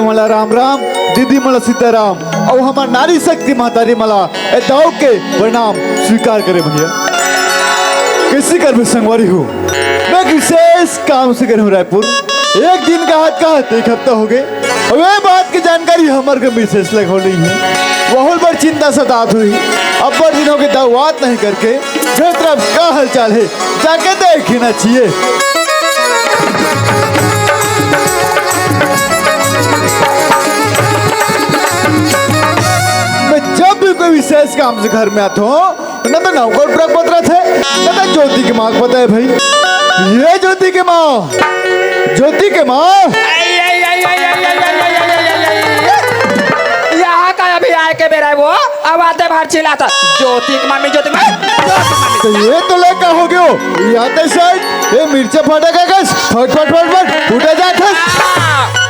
जीजू मला राम राम, दीदी मला सीताराम और हमार नारी शक्ति मातारी मला ए दाऊ के प्रणाम स्वीकार करे भैया। कैसी कर भी संगवारी हूँ मैं विशेष काम से कर हूँ रायपुर। एक दिन का हाथ एक हफ्ता हो गए और वे बात की जानकारी हमारे को विशेष लग हो रही है। बहुत बड़ी चिंता सतात हुई। अब बड़ दिनों की दावत नहीं करके घर तरफ का हालचाल है जाके देखना चाहिए। मैं जब भी कोई विशेष काम से घर में आता हूँ न तो नौकर ट्रक पत्र थे न तो ज्योति की माँ को पता है भाई। ये ज्योति की माँ, ज्योति की माँ यहाँ का अभी आए के बेरा वो अब आते बाहर चिल्ला था ज्योति की मम्मी, ज्योति की मम्मी। तो ये तो लेका हो गयो याते साइड ये मिर्चा फाटा का कस फट फट फट फट फूटा जाता।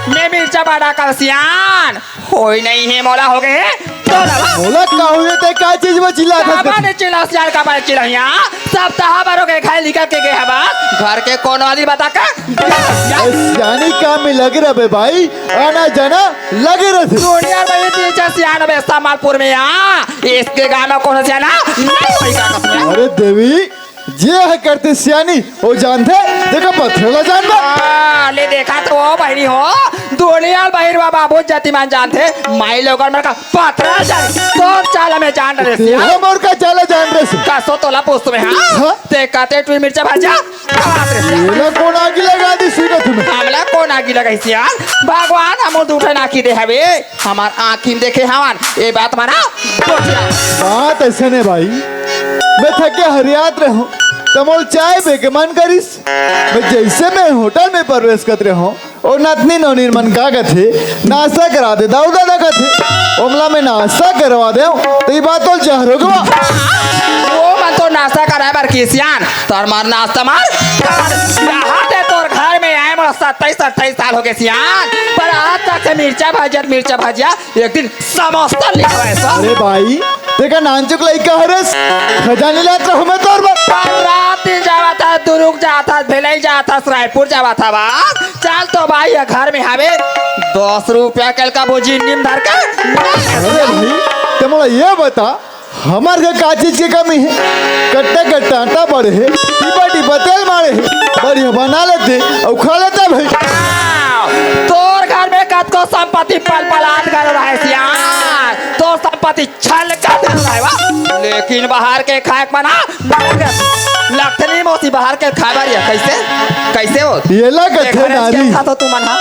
मैं मिर्चा बाड़ा का सियान होई नहीं है मौला हो गए तो बोला का हुए ते का चीज में चिल्ला था ने चिल्ला सियान का बारे चिल्ला यहाँ सब तहा बारों के खाए निकल के गए हवा घर के कौन वाली बता का सियानी काम में लगे रहे भाई, आना जाना लगे रहे थे। दुनिया में ये चीज सियान में समालपुर में यहाँ इसके गाना कौन सियाना नहीं होई का। अरे देवी जे है करते सियानी वो जानते देखा पत्थरला जानबा ले देखा तो वो बहनी हो दुनिया बहिर बाबू जातिमान जानते माई लोग का पत्रा जान तो चाला में जान रहे थे हम और का चाला जान रहे थे का सो तोला पोस्ट में हां ते काते टू मिर्चा भाजा ये कौन आगी लगा दी सीधा तुम्हें हमला कौन आगी लगाई सियाल भगवान हम दूठे नाखी दे हवे हमार आंखी में देखे हवन ये बात माना बात ऐसे ने भाई मैं थके हरियात रहूं तमोल चाय बे के मन करिस मैं जैसे मैं होटल में प्रवेश कर रहे हूँ और नतनी नौनीर मन का थे नाश्ता करा दे दाऊ दादा का थे ओमला में नाश्ता करवा दे तो ये बात तो जहर होगा वो मन तो नाश्ता कराए बार किसियान तोर मार नाश्ता मार यहाँ ते तोर घर में आए मोर 27-28 साल हो गए सियान पर आज तक से मिर्चा भाजिया एक दिन समोसा लिखा है सब। अरे भाई देखा नानचुक लइका हरस खजाने लात रहो मैं तोर रात जावा था दुरुक जाता भेलई जाता रायपुर जावा था बा चल तो भाई घर में हवे 10 रुपया कल का बोझी नीम धर के। अरे भाई तमोला ये बता हमार घर का चीज की कमी है कट्टा कट्टा आटा बड़े है टिपा टिपा तेल मारे है बढ़िया बना लेते और खा लेते भाई। तोर घर में कत को संपत्ति पल पलाट कर रहा है सियान तो संपत्ति छल कर रहा है वा लेकिन बाहर के खाए बना लखनी मोती बाहर के खाए बारी कैसे हो ये लगा थे नारी था तो तू मना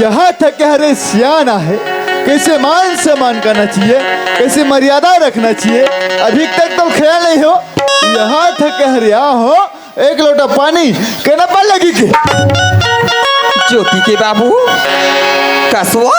यहाँ तक हरे सियाना है कैसे मान सम्मान करना चाहिए कैसे मर्यादा रखना चाहिए अभी तक तो ख्याल नहीं हो। यहाँ तक हरिया हो एक लोटा पानी कहना पा लगी के ज्योति के बाबू कसो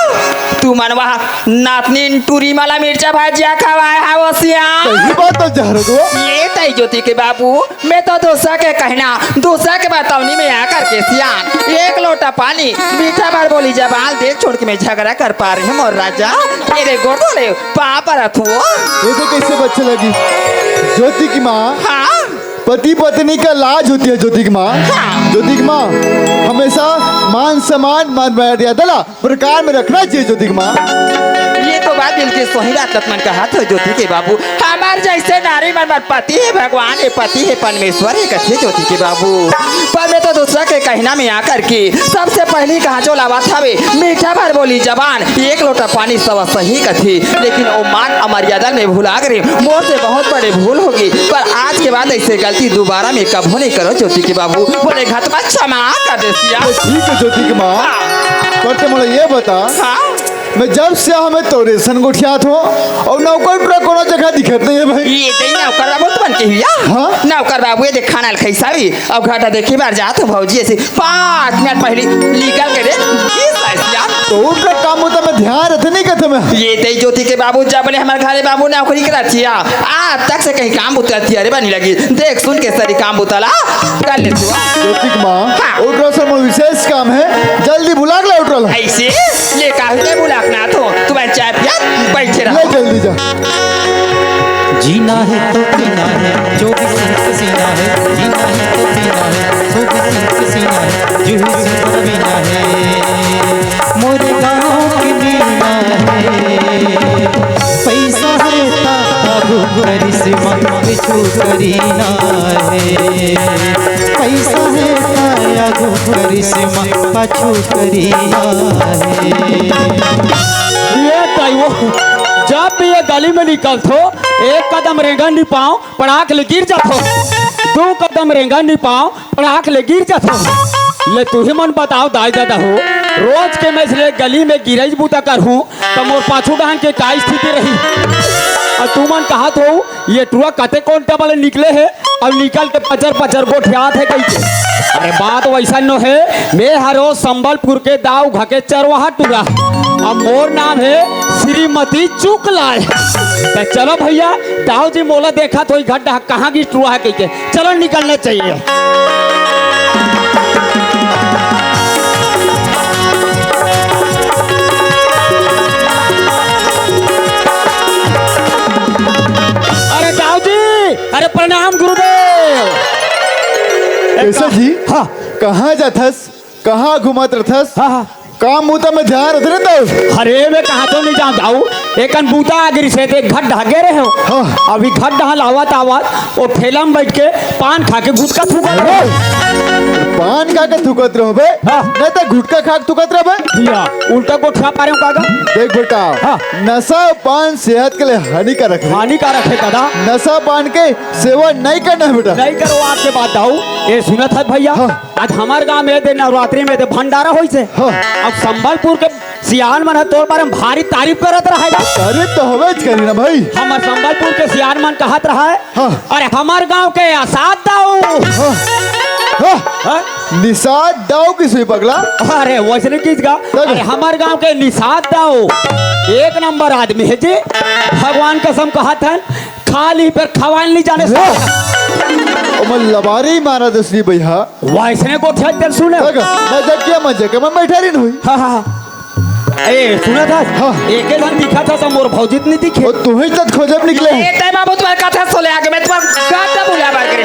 तू मनवा नातनी टूरी माला मिर्चा भाजिया खवाए है वो सियान सही बात तो जहर दो ये तय ज्योति के बाबू मैं तो दूसरा के कहना दूसरा के बतावनी में आकर के सियान एक लोटा पानी मीठा बार बोली जबाल देख छोड़ के मैं झगड़ा कर पा रही हूँ और राजा मेरे गोडोले पापा रथुओ ये तो कैसे बच्चे लगी ज्योति की माँ हाँ पति पत्नी का लाज होती है ज्योति की माँ। ज्योति की माँ हमेशा मान सम्मान मान मर्यादा प्रकार में रखना चाहिए ज्योति की माँ। ये तो बात बिल्कुल सही बात लक्ष्मण का हाथ है ज्योति के बाबू हमार जैसे नारी मन पति है भगवान है पति है परमेश्वर है कथे ज्योति के बाबू पर मैं तो दूसरा के कहना में आकर के सबसे पहली कहा जो लावा था मीठा भर बोली जबान एक लोटा पानी सब सही कथी लेकिन वो मान अमर्यादा में भूला गए मोर से बहुत बड़े भूल होगी पर आज के बाद ऐसे गलती दोबारा में कभी नहीं करो ज्योति के बाबू बोले घटमा क्षमा कर दे ठीक है ज्योति की माँ पर तुम ये बता मैं जब से हमें तो रेशन गुठियात हो और नौकर पूरा कोनो जगह दिखत नहीं है भाई ये दे नौकर बाबू तो बन के हुआ हाँ? नौकर बाबू ये देख खाना खैसा भी अब घाटा देखी बार जात हो भौजी ऐसे 5 मिनट पहले निकल के रे तो उनका काम होता मैं ध्यान रखते नहीं करते मैं ये दे ज्योति के बाबू जब बोले हमारे घरे बाबू नौकरी कराती है आज तक से कहीं काम बुतलाती अरे बनी लगी देख सुन के सारी काम बुतला कर ले तू ज्योति की माँ उठो सर विशेष काम है जल्दी बुला ले उठो ऐसे ले काहे बुलाना तो तुम्हारे चाय पिया बैठे रहो जल्दी जा जीना है तो पीना है 24 इंच सीना है जीना है तो पीना है 24 इंच सीना है जो सीना है मोरे गाँव की पैसा है ताबू करिश्मा बिछू करीना है पैसा है ताबू करिश्मा पछू करीना है ये टाइमो जब भी ये गली में निकलतो एक कदम रेंगन नहीं पाओ पड़ाक ले गिर जातो 2 कदम रेंगन नहीं पाओ पड़ाक ले गिर जातो ले तू ही मन बताओ दाई दादा हो रोज के मैं इसलिए गली में गिरज बूता कर हूँ तो मोर पाछू डांग के का स्थिति रही और तू मन कहा तो ये टुआ कते कौन टेबल निकले है और निकल के पचर गोठियात है कहीं के अरे बात वैसा न है मैं हरो संबलपुर के दाऊ घके चरवाहा टुरा अब मोर नाम है श्रीमती चुकलाल तो चलो भैया दाऊ जी मोला देखा तो गड्ढा कहाँ की टुआ है कहीं के चलो निकलना चाहिए अरे दाऊ जी अरे प्रणाम गुरुदेव कैसा जी हाँ कहाँ जाथस कहाँ घुमत रहथस हाँ हाँ काम मुता में ध्यान रख रहे तो अरे मैं कहा तो नहीं जानता हूँ एक बूता आगे से एक घट ढागे रहे हो हाँ। अभी घट ढहाल आवत वो ठेला में बैठ के पान खा के गुटका थूका पान खा के थुकत रहो बे हाँ। नहीं तो गुटखा खा के थुकत रहो बे या उल्टा गोठा पा रहे हो काका देख बेटा हाँ। नशा पान सेहत के लिए हानिकारक है हानिकारक है दादा नशा पान के सेवन नहीं करना है बेटा नहीं करो आज के बाद दाऊ ये सुनत है भैया हाँ। आज हमारे गांव में दे नवरात्रि में दे भंडारा होई से हाँ। अब संबलपुर के सियान मन है तोर बारे में भारी तारीफ करत रहेगा अरे तो हवेज करी ना भाई हमार संबलपुर के सियान मन कहत रहा है हाँ। अरे हमार गांव के आसाद दाऊ हाँ। हाँ। हाँ? निषाद दाव की सुई पगला अरे वैसे नहीं कीजिएगा अरे हमारे गांव के निषाद दाऊ एक नंबर आदमी है जी भगवान कसम कहा था खाली पर खवाल नहीं जाने से मैं लबारी मारा दसरी भैया वैसे को ठेल सुने मजा के मैं बैठा रही हुई हाँ हाँ ए सुना था हाँ। एक दिन दिखा था सब मोर भौजित नहीं दिखे और तुम्हें तक खोजब निकले हैं। एक टाइम बाबू तुम्हारे कथा सोले आगे मैं तुम्हारा गाता बुला बार करे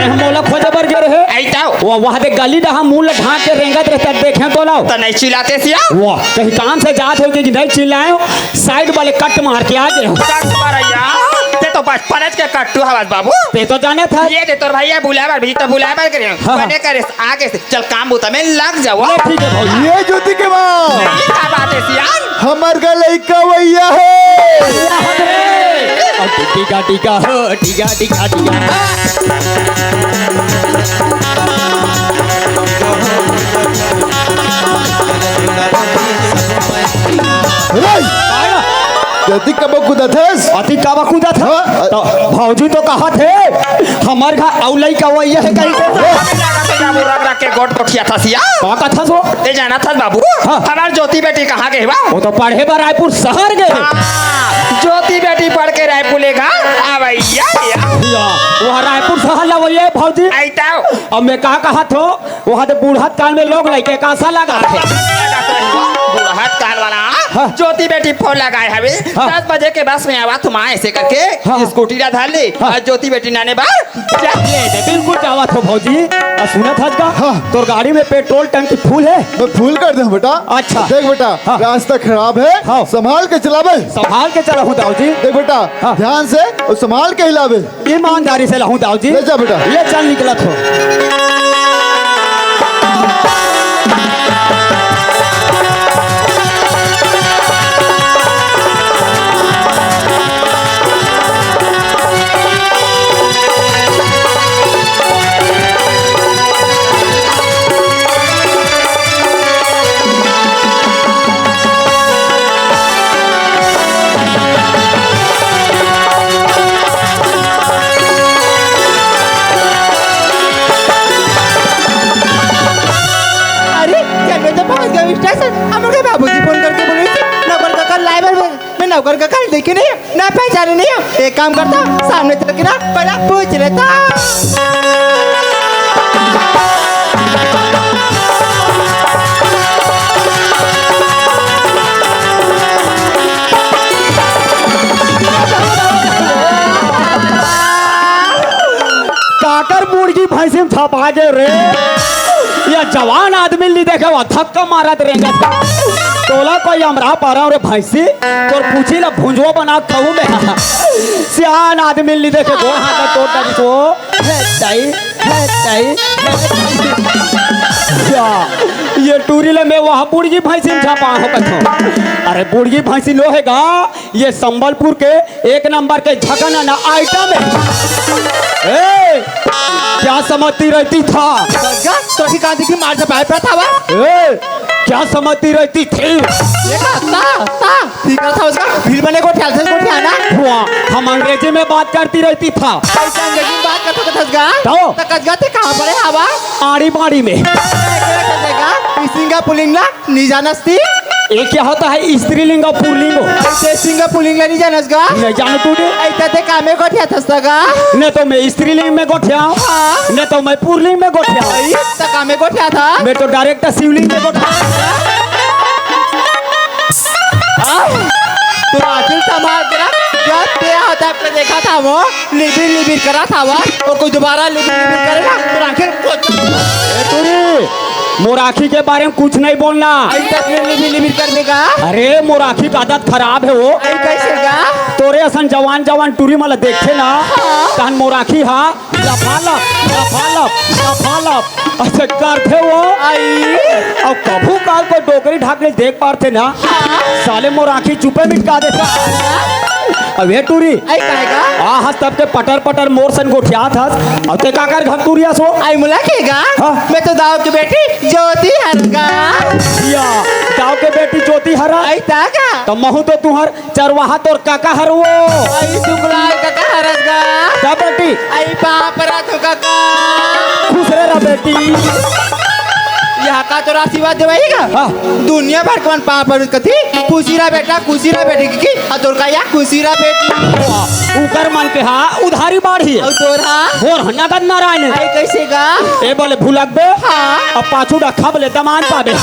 हम मोला खोजे बर गे रहे ऐता वो वहां दे गली डहा मुंह ढांक के रेंगत रहता देखे तो लाओ तो नहीं चिल्लाते सिया वाह कहीं काम से जात हो कि नहीं चिल्लाए हो साइड वाले कट मार के आ गए हो कट मारैया ते तो बस पनच के कट्टू हवास बाबू ते तो जाने था ये दे तोर भैया बुला बार भी तो बुला बार करे हाँ। बने करे आगे से चल काम बूता में लग जाओ बोले, ठीक है भौजी ये ज्योति के माँ ये क्या बात है सिया हमार का लड़का भैया है अब टीका टीका हो टीका टीका टीका आया ज्योति कब कुदा थस अति काबा कूदा था हाँ। तो भौजी तो कहा थे हमार घर औलाई का वही है कहीं पे बाबू रग रग के गोट कोठिया था सिया का कथा सो ते जाना था बाबू हाँ। हमार ज्योति बेटी कहाँ गए बा वो तो पढ़े बार रायपुर शहर गए ज्योति बेटी पढ़ के रायपुर लेगा भैया या वहाँ रायपुर शहर ला वही है भौजी ऐता अब मैं कहा थो वहाँ तो बूढ़ा काल में लोग लगे कासा लगा थे बुढ़हत काल वाला हाँ। ज्योति बेटी फोन लगाए हवे हाँ। 10 बजे के बस में आवा तुम ऐसे करके हाँ। स्कूटी ला धार ली हाँ। और ज्योति बेटी नाने बा जा बिल्कुल जावा थो भौजी सुना था का हाँ। तोर गाड़ी में पेट्रोल टंकी फुल है मैं फूल कर दूं बेटा अच्छा। देख बेटा हाँ। रास्ता खराब है हाँ। संभाल के चलावे संभाल के चला हूँ दाऊ जी देख बेटा हाँ। ध्यान से और संभाल के हिलावे ईमानदारी से लाऊं दाऊ जी ले जा बेटा। ये चल निकला थो अरे चलो तो पहुंच गए स्टेशन हम लोग बाबूजी फोन करके बोले थे नौकर का कल लाइवर में मैं नौकर का कल देखे नहीं ना पहचाने नहीं हूँ एक काम करता सामने चल के ना पहला पूछ लेता का काकर मुर्गी भैंसी में छपा गए रे। या जवान आदमी ली देखे वो धक्का मारत रहेंगे। तोला कोई हमरा पारा रे भैंसी तोर पूछी ला भुंजवा बना खाऊ में। सियान आदमी ली देखे गोड़ हाथ तोड़ डाली तो ये टूरी ले में वहाँ बुढ़गी भैंसी में छपा हो कथो। अरे बुढ़गी भैंसी लो हैगा ये संबलपुर के एक नंबर के झगना ना आइटम है। ए, क्या समझती रहती था? तो ही कहा थी कि मार से पाए पे था वा। ए, क्या समझती रहती थी? ये ता ठीक था उसका फिर बने को ख्याल से को ध्यान हुआ हम अंग्रेजी में बात करती रहती था। ऐसा अंग्रेजी में बात करता था कसगा तो? कसगा ते कहां पड़े हवा आड़ी बाड़ी में कसगा सिंगा पुलिंगला नहीं जानस्ती। ये क्या होता है स्त्रीलिंग और पुल्लिंग? ऐसे सिंगा पुलिंगला नहीं जानसगा नहीं जान तू दे। ऐसा ते कामे को ठिया थसगा न तो मैं स्त्रीलिंग में गोठिया न तो मैं पुल्लिंग में गोठिया त कामे को ठिया था मैं तो डायरेक्ट शिवलिंग में गोठिया। तो आखिर समाज करा जब ते होता आपने देखा था वो लिबिर करा था वो कोई दोबारा लिबिर करेगा तो आखिर मोराखी के बारे में कुछ नहीं बोलना। ऐसा लिबिर करने का अरे मोराखी का आदत खराब है वो। ऐ कैसे गा तोरे असन जवान जवान टूरी मला देखे ना तहन मोराखी हा लफालप ऐसे करते वो आई और कभू काल को डोकरी ढाकने देख पाते ना साले मोराखी चुपे मिटका देता। अब ये टूरी आई कहेगा हस तब के पटर मोर सन गोठिया था और ते काकर घर टूरिया सो आई मुलाकेगा हाँ। मैं तो दाव की बेटी ज्योति हरगा या गाँव के बेटी ज्योति हरा आई तागा तो महू तो तुहर चरवाहा तोर काका हर वो आई सुगलाल काका हरगा क्या बेटी आई पापरा तो काका खुश रह बेटी। यहाँ का तो आशीर्वाद देवाईगा हाँ। दुनिया भर कौन पापड़ कथी खुशीरा बेटी की अतोर का या खुशीरा बेटी ऊकर मन के हा उधारी बाढ़ी और तोरा और नगद नारायण आई कैसे गा ए बोले भूलक बे हाँ। अब पाछू रखा बोले दमान पाबे।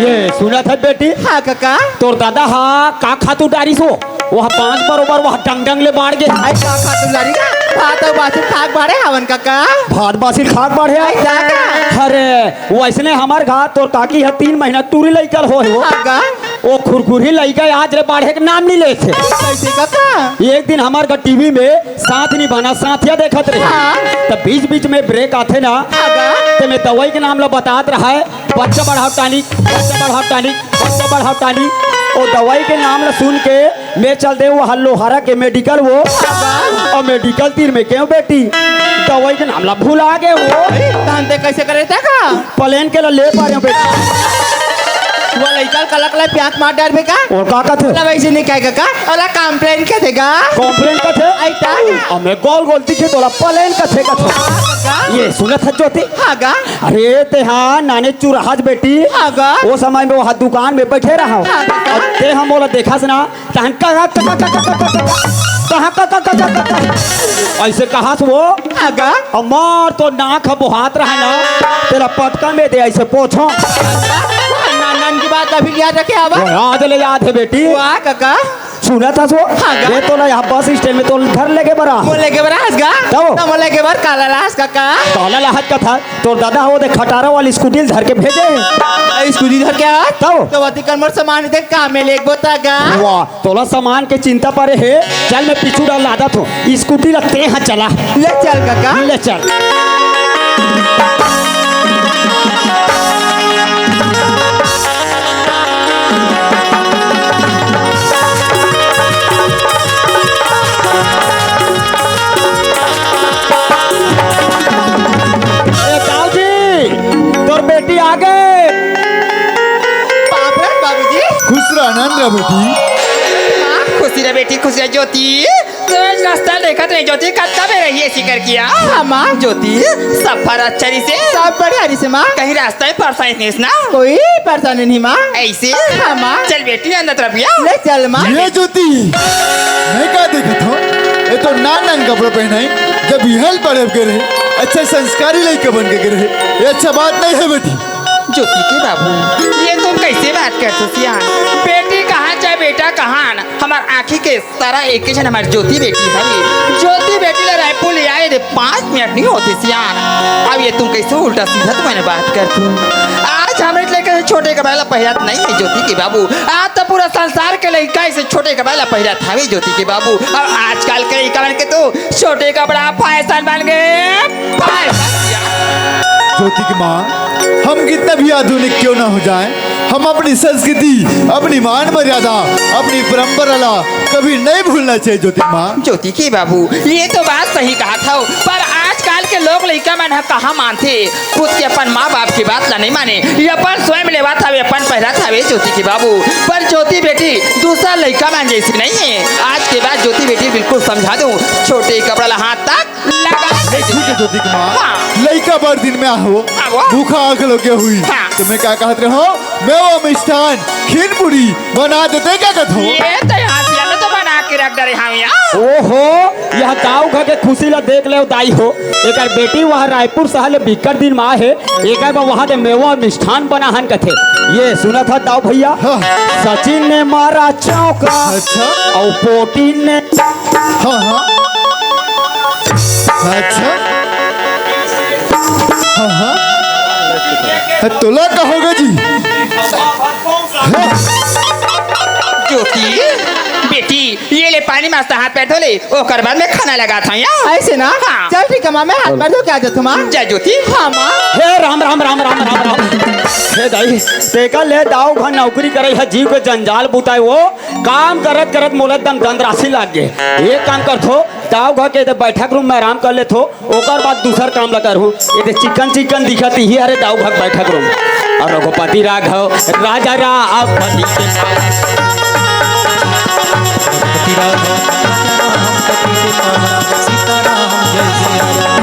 ये सुना था बेटी हाँ काका तोर दादा हा का खातू डारी सो वह पांच बरोबर वह डंग ले बाढ़ गए। आई का खातू लारी का भात और बासुर खाक बाड़े हवन काका भात बासिर खाक बढ़े आई काका अरे वैसने हमार घाट तोर काकी है 3 महीना टूरी लइकल हो काका वो खुरखुरी लइका आज रे बाढ़े के नाम नहीं ले थे। कैसे काका एक दिन हमार का टीवी में साथ नहीं बना साथिया देखत रहे हाँ। तो बीच बीच में ब्रेक आते ना काका तो मैं दवाई के नाम ला बतात रहा है बच्चा बढ़ाओ टानिक और दवाई के नाम ला सुन के मैं चल दे वो लोहारा के मेडिकल वो और मेडिकल तीर में क्यों बेटी दवाई के नाम ला भूला गए वो जानते कैसे करे था का प्लेन के ला ले पा रहे हो बेटी। वो लइकल कलक ला प्याक मार डाल बेका और का थे ला वैसे नहीं कहेगा का ओला कंप्लेन के देगा कंप्लेन का थे आई तागा और मैं गोल गोल दिखे तोला प्लेन का थे ये सुनत है ज्योति हाँ गा अरे ते हाँ नाने चुराहज बेटी हाँ गा वो समय में वहाँ दुकान में बैठे रहा हाँ। और ते हम बोला देखा से ना तहन ऐसे कहा से वो हाँ गा हमार तो नाक बुहात रहा ना तेरा पटका में दे ऐसे पोछो नानन की बात अभी याद रखे आवा आज ले याद है बेटी वाह काका सुना था सो हाँ गा। ये तो ना यहाँ बस स्टैंड में तो घर लेके बरा बोले के बरा हंसगा तो? तो बोले के बार काला लास काका काला लाहत का था तो दादा वो दे खटारा वाली स्कूटी धर के भेजे स्कूटी धर के आ तो? तो वती कमर सामान दे काम में लेक बोतागा वाह तोला सामान के चिंता परे है चल मैं पीछू डाल लादा तो स्कूटी लगते हैं चला ले चल काका ले चल तोर बेटी आ गए बाप रे बाबूजी खुश रह नंद बेटी खुशी रे ज्योति तो रास्ता देखत रही ज्योति कत्ता में रही ऐसी कर किया हाँ माँ ज्योति सफर अच्छी से सब बढ़िया हरी से माँ कहीं रास्ता में परेशानी नहीं ना कोई परेशानी नहीं माँ ऐसे हाँ माँ चल बेटी अंदर तरफ या ले चल माँ ये ज्योति मैं क्या देखा था ये तो नान कपड़े पहनाई जब यहल पड़े के रहे अच्छे संस्कारी लड़के बन के रहे ये अच्छा बात नहीं है बेटी। ज्योति के बाबू ये तुम कैसे बात करते सियान बेटी कहाँ चाहे बेटा कहाँ हमार आँखी के सारा एक हमारी ज्योति बेटी है ज्योति बेटी ले रायपुर ले आए 5 मिनट नहीं होते सियान। अब ये तुम कैसे उल्टा सीधा तो मैंने बात कर तू। आज हमारे लेकर छोटे कबाला पहिरात नहीं है ज्योति के बाबू। आज तो पूरा संसार के लड़का इसे छोटे कबाला पहिरात हवे ज्योति के बाबू। अब आजकल के लड़का बन के तो छोटे कपड़ा फैशन बन गए ज्योति की माँ, हम कितना भी आधुनिक क्यों ना हो जाएं, हम अपनी संस्कृति, अपनी मान मर्यादा, अपनी परंपरा ला कभी नहीं भूलना चाहिए ज्योति माँ। ज्योति के बाबू ये तो बात सही कहा था, पर आजकल के लोग लड़का मन कहाँ मानते। खुद के अपन माँ बाप की बात ला नहीं माने, ये अपन स्वयं लेवा था, अपन पहला था वे ज्योति के बाबू। पर ज्योति बेटी दूसरा लड़का मान जैसी नहीं है। आज के बाद ज्योति बेटी बिल्कुल समझा दूँ, छोटे कपड़ा ला हाथ तक लगा ठीक है ज्योति की माँ, हाँ। लड़का बड़ दिन में आहो, आहो। भूखा आंख लोगे हुई, हाँ। तुम्हें क्या कहते रहो, मैं वो मिष्ठान खीर पूरी बना देते क्या कहते हो? ये तो यहाँ से हमें तो बना के रख डरे हम यहाँ। ओहो, यह गाँव घर के खुशी ला देख ले दाई हो। एक बेटी वहाँ रायपुर शहर ले बिकट दिन माँ है, एक वहाँ के मेवा और मिष्ठान बना हन कथे। ये सुना था दाऊ भैया, हाँ। सचिन ने मारा चौका अच्छा। और पोटी ने हाँ हाँ, अच्छा, हाँ हाँ, तुला कहोगे जी? ज्योति बेटी ये ले पानी मस्त हाथ पैर धो ले, ओकर बाद में खाना लगा था यहाँ। ऐसे ना हाँ। चल ठीक है माँ, मैं हाथ पैर धो के आ जाता हूँ माँ। जय ज्योति। हाँ माँ। हे राम राम राम राम राम राम। हे दाई तेका ले दाऊ घर नौकरी करे है, जीव के जंजाल बुताए वो काम करत करत मोला दम धनराशि लाग गे। एक काम कर थो, दाऊ घर के बैठक रूम में आराम कर ले थो, ओकर बाद दूसर काम ला करू। ये चिकन चिकन दिखत ही अरे दाऊ घर बैठक रूम। और रघुपति राघव राजा रावपति के पति राघव पति सीताराम सीताराम जय सिया राम।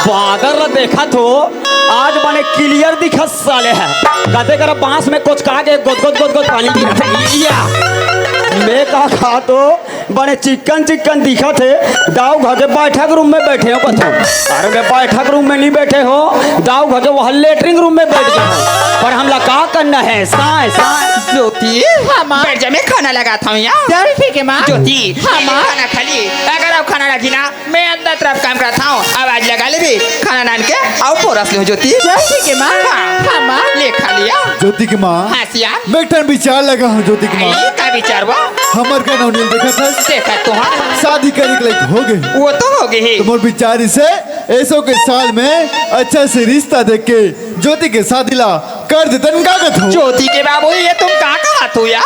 बादल देखा तो आज बने क्लियर दिखत साले है। कहते कर बांस में कुछ कहा के गोद गोद गोद गोद पानी गिरत है। मैं कहा तो बने चिकन चिकन दिखत है। दाऊ घर के बैठक रूम में बैठे हो कथो। अरे मैं बैठक रूम में नहीं बैठे हो, दाऊ घर के वहाँ लेटरिंग रूम में बैठ गए हो। पर हमला का करना है साए साए। ज्योति हाँ माँ। बैठ जा, मैं खाना लगा था यहाँ। चल ठीक है माँ। ज्योति हाँ ये माँ। खाना खा ली, अगर आप खाना रखी ना मैं अंदर तरफ काम करता हूँ, आवाज लगा ले भी खाना नान के आओ पोरस लो ज्योति। चल ठीक है माँ। हाँ। हाँ माँ। ले खा लिया। ज्योति की माँ, हाँ सिया मैं एक ठन विचार लगा हूँ ज्योति की माँ। ये का विचार हुआ? हमर का नवनील देखा था, देखा तो हाँ, शादी करे के लायक हो गए। वो तो हो गई। तुम्हारे विचार से ऐसो के साल में अच्छा से रिश्ता देख के ज्योति के शादी ला कर देते का कथो। ज्योति के बाबू ये तुम कहाँ कहा तू यार?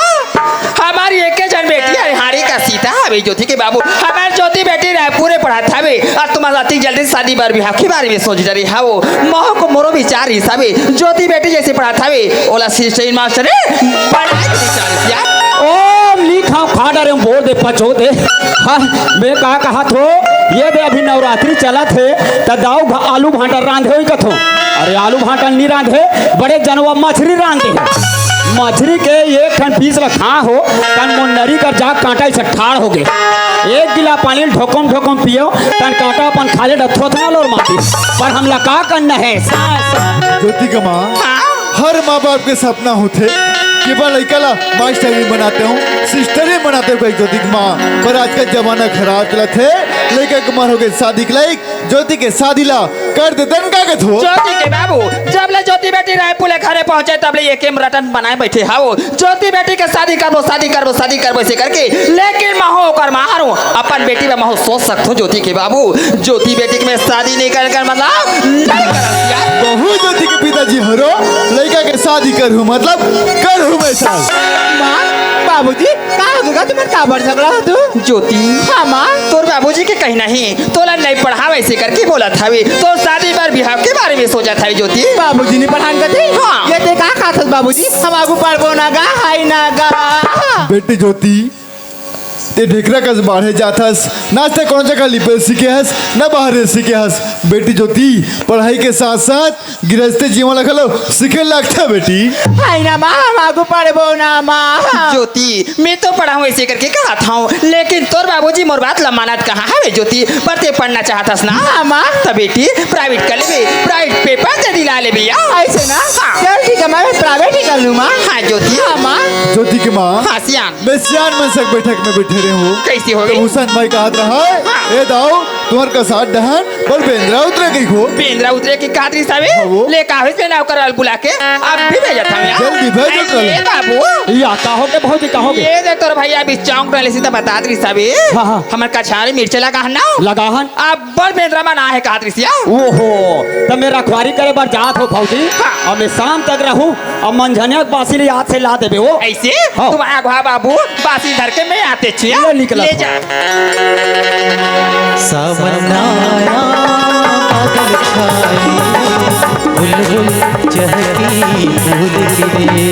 हमारी एक जन बेटी हरिहारी का सीता है ज्योति के बाबू। हमारी ज्योति बेटी रायपुर पढ़ा था वे, और तुम अति जल्दी शादी बार बिहार के बारे में सोच रही है। वो मोह को मोरो विचार हिसाबे ज्योति बेटी जैसे पढ़ा था वे ओला सिस्टर मास्टर बड़ा विचार यार। ओम लिखा खा डरे बोल दे पचो दे। हाँ मैं कहा थो ये दे अभी नवरात्रि चला थे तो दाऊ आलू भांटा रांधे हुई कथो। अरे आलू भांटा नहीं रांधे, बड़े जनवा मछली रांधे। मछली के एक ठन पीस रखा हो तन मुन्नरी कर जा कांटा से ठाड़ हो गए। एक गिला पानी ढोकम ढोकम पियो तन कांटा अपन खाले डथोतना लोर माटी। पर हमला का करना है ज्योति का माँ, हर माँ बाप के सपना होते कि बा लड़का ला मास्टर भी बनाते हूँ, सिस्टर भी बनाते हो ज्योति की माँ। पर आज का जमाना खराब चला थे, लड़का कुमार हो गए शादी के लायक, ज्योति के शादी ला कर देते का कथो। ज्योति के बाबू जब ले ज्योति बेटी रायपुर घरे पहुंचे तब ले एक रटन बनाए बैठे हाओ। ज्योति बेटी के शादी करबो शादी करबो शादी करबो ऐसे करके, लेकिन महो कर मारो अपन बेटी में महो सोच सकते ज्योति के बाबू। ज्योति बेटी के में शादी नहीं कर मतलब नहीं करत यार। बहु ज्योति के पिताजी हरो लड़का के शादी करूँ मतलब करूँ मैं साल। माँ बाबूजी कहाँ होगा तुम्हारे का बड़ झगड़ा हो तू? ज्योति हाँ माँ। तोर बाबूजी के कहीं नहीं तोला नहीं पढ़ावे ऐसे करके बोला था वे, तो शादी बार बिहार के बारे में सोचा था ज्योति। बाबूजी ने पढ़ान करते। हाँ। ये ते का खात बाबूजी, हम आगू पढ़बो ना गा हाय ना गा। बेटी ज्योति ते ढेकरा कस बाढ़े जाथस, नाचते कौन जगह लिपे सीखे हस न बाहर सीखे हस। बेटी ज्योति पढ़ाई के साथ साथ गृहस्थ जीवन लगलो सीखे लगता बेटी। हाय ना माँ, हम आगू पढ़बो ना माँ। ज्योति मैं तो पढ़ा हूँ ऐसे करके कहा था, लेकिन तोर बाबूजी मोर बात लमानत कहाँ है ज्योति? पढ़ते पढ़ना चाहतस ना? हाँ माँ। तब बेटी प्राइवेट कर ले, प्राइवेट पेपर से दिला ले भैया। ऐसे ना? हाँ। चल ठीक है माँ, मैं प्राइवेट ही कर लूँ माँ। हाँ ज्योति। हाँ माँ। ज्योति की माँ, हाँ सियान। मैं सियान मनसक बैठक में धरे हो कैसी हो गई? तो हुसन भाई का हाथ रहा है हाँ। ए दाओ तुम्हार का साथ डहन पर बेंद्रा उतरे गई हो पेंद्रा उतरे की कातरी सावे हाँ वो। ले काहे से नाव करल बुला के अब भी भेजत हम यार जल्दी भेजो कल। ये बाबू या कहोगे भौजी कहोगे ये दे तोर भैया अभी चौंक रहले सी त बता दी सावे हाँ, हाँ। हमर कछारी मिर्च लगा हन ना लगाहन अब बड़ पेंद्रा में ना है कातरी सिया ओहो तो मेरा रखवारी करे बार जात हो भौजी हाँ। और मैं शाम तक रहूं और मंझनिया के बासी ले हाथ से ला देबे वो ऐसे हाँ। तुम आगवा बाबू बासी धर के मैं आते छिया ले निकला ले था। जा सावन आया बादल छाए बुलबुल चहकी फूल गिरे